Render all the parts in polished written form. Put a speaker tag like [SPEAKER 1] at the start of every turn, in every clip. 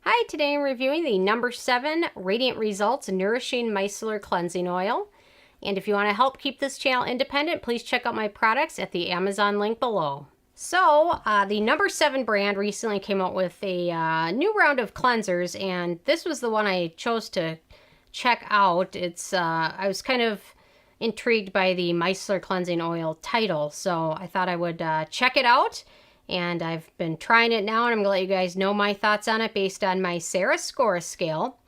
[SPEAKER 1] Hi, today I'm reviewing the number 7 Radiant Results Nourishing Micellar Cleansing Oil. And if you want to help keep this channel independent, please check out my products at the Amazon link below. So, the number 7 brand recently came out with a new round of cleansers, and this was the one I chose to check out. I was kind of intrigued by the Micellar Cleansing Oil title, so I thought I would check it out. And I've been trying it now, and I'm going to let you guys know my thoughts on it based on my Sarah score scale.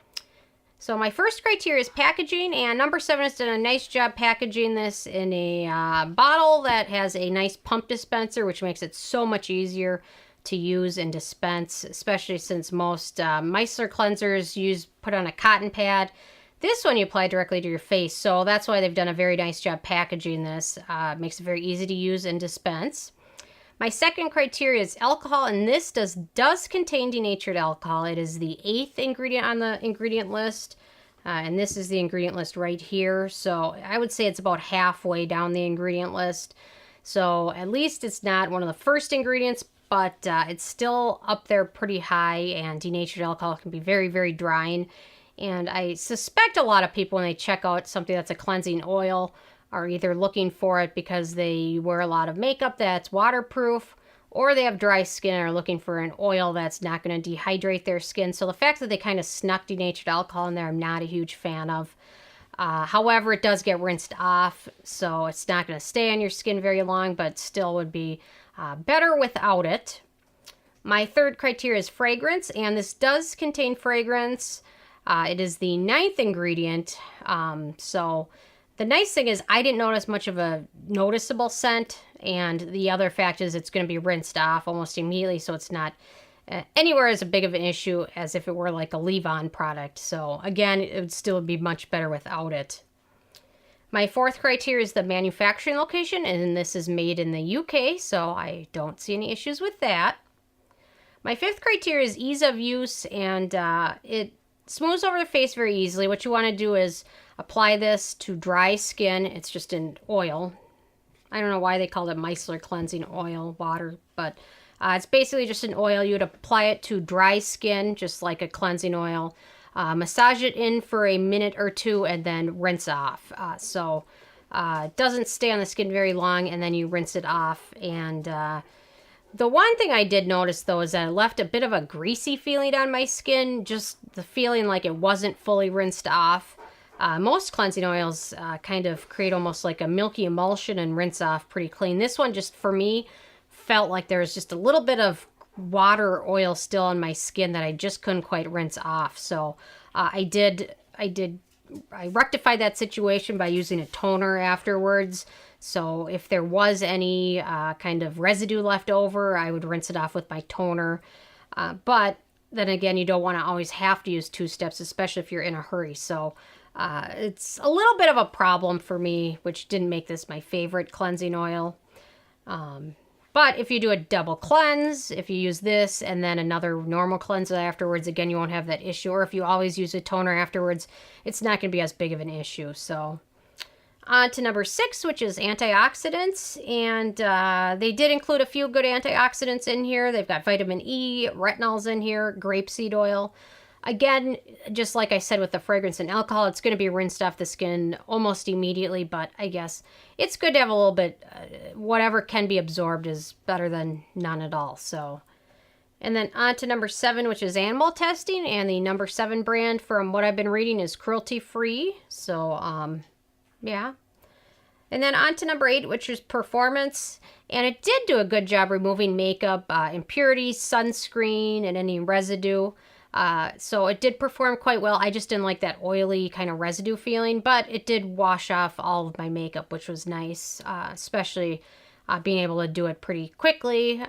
[SPEAKER 1] So my first criteria is packaging, and number 7 has done a nice job packaging this in a bottle that has a nice pump dispenser, which makes it so much easier to use and dispense, especially since most micellar cleansers put on a cotton pad. This one you apply directly to your face, so that's why they've done a very nice job packaging this. It makes it very easy to use and dispense. My second criteria is alcohol, and this does contain denatured alcohol. It is the 8th ingredient on the ingredient list, and this is the ingredient list right here. So I would say it's about halfway down the ingredient list. So at least it's not one of the first ingredients, but it's still up there pretty high, and denatured alcohol can be very, very drying. And I suspect a lot of people, when they check out something that's a cleansing oil, are either looking for it because they wear a lot of makeup that's waterproof, or they have dry skin and are looking for an oil that's not going to dehydrate their skin. So the fact that they kind of snuck denatured alcohol in there, I'm not a huge fan of. However, it does get rinsed off, so it's not going to stay on your skin very long, but still would be better without it. My third criteria is fragrance, and this does contain fragrance. It is the 9th ingredient, so the nice thing is I didn't notice much of a noticeable scent, and the other fact is it's going to be rinsed off almost immediately, so it's not anywhere as big of an issue as if it were like a leave-on product. So again, it would still be much better without it. My fourth criteria is the manufacturing location, and this is made in the UK, so I don't see any issues with that. My fifth criteria is ease of use, and it smooths over the face very easily. What you want to do is apply this to dry skin. It's just an oil. I don't know why they called it micellar cleansing oil water, but it's basically just an oil. You would apply it to dry skin, just like a cleansing oil. Massage it in for a minute or two, and then rinse off. So it doesn't stay on the skin very long, and then you rinse it off. And the one thing I did notice, though, is that it left a bit of a greasy feeling on my skin, just the feeling like it wasn't fully rinsed off. Most cleansing oils kind of create almost like a milky emulsion and rinse off pretty clean. This one, just for me, felt like there was just a little bit of water or oil still on my skin that I just couldn't quite rinse off. So I rectified that situation by using a toner afterwards. So if there was any kind of residue left over, I would rinse it off with my toner. But then again, you don't want to always have to use 2 steps, especially if you're in a hurry. So it's a little bit of a problem for me, which didn't make this my favorite cleansing oil. But if you do a double cleanse, if you use this and then another normal cleanser afterwards, again, you won't have that issue. Or if you always use a toner afterwards, it's not going to be as big of an issue. So on to number 6, which is antioxidants. And they did include a few good antioxidants in here. They've got vitamin E, retinols in here, grapeseed oil. Again, just like I said with the fragrance and alcohol, it's going to be rinsed off the skin almost immediately, but I guess it's good to have a little bit, whatever can be absorbed is better than none at all. So, and then on to number 7, which is animal testing, and the number 7 brand, from what I've been reading, is cruelty-free. So, yeah. And then on to number 8, which is performance, and it did do a good job removing makeup, impurities, sunscreen, and any residue. So it did perform quite well. I just didn't like that oily kind of residue feeling, but it did wash off all of my makeup, which was nice, especially being able to do it pretty quickly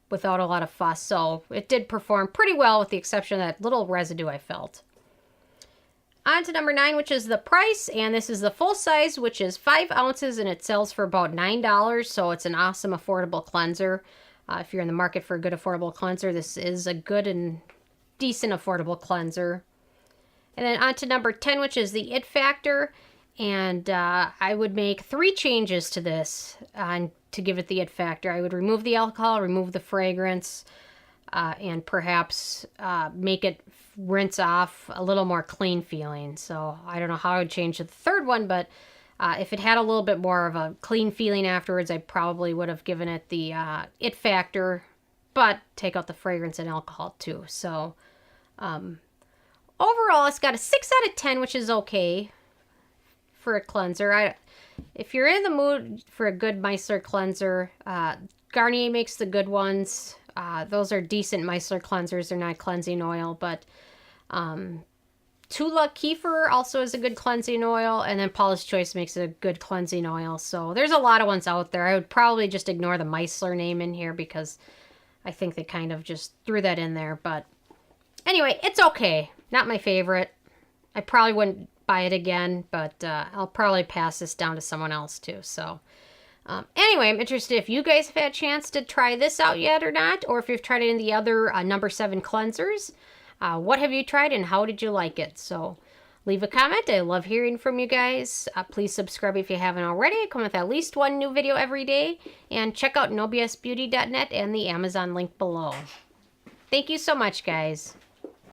[SPEAKER 1] without a lot of fuss. So it did perform pretty well with the exception of that little residue I felt. On to number 9, which is the price, and this is the full size, which is 5 ounces, and it sells for about $9, so it's an awesome affordable cleanser. If you're in the market for a good affordable cleanser, this is a good and decent affordable cleanser. And then on to number 10, which is the it factor, and I would make 3 changes to this to give it the it factor. I would remove the alcohol, remove the fragrance, and perhaps make it rinse off a little more clean feeling. So I don't know how I would change the third one, but if it had a little bit more of a clean feeling afterwards, I probably would have given it the it factor, but take out the fragrance and alcohol too. So overall, it's got a 6 out of 10, which is okay for a cleanser. If you're in the mood for a good micellar cleanser, Garnier makes the good ones. Those are decent micellar cleansers. They're not cleansing oil, but Tula Kefir also is a good cleansing oil, and then Paula's Choice makes a good cleansing oil. So there's a lot of ones out there. I would probably just ignore the micellar name in here because I think they kind of just threw that in there. But anyway, it's okay. Not my favorite. I probably wouldn't buy it again, but I'll probably pass this down to someone else too. So anyway, I'm interested if you guys have had a chance to try this out yet or not, or if you've tried it in the other number 7 cleansers. What have you tried and how did you like it? So leave a comment. I love hearing from you guys. Please subscribe if you haven't already. I come with at least one new video every day. And check out nobsbeauty.net and the Amazon link below. Thank you so much, guys.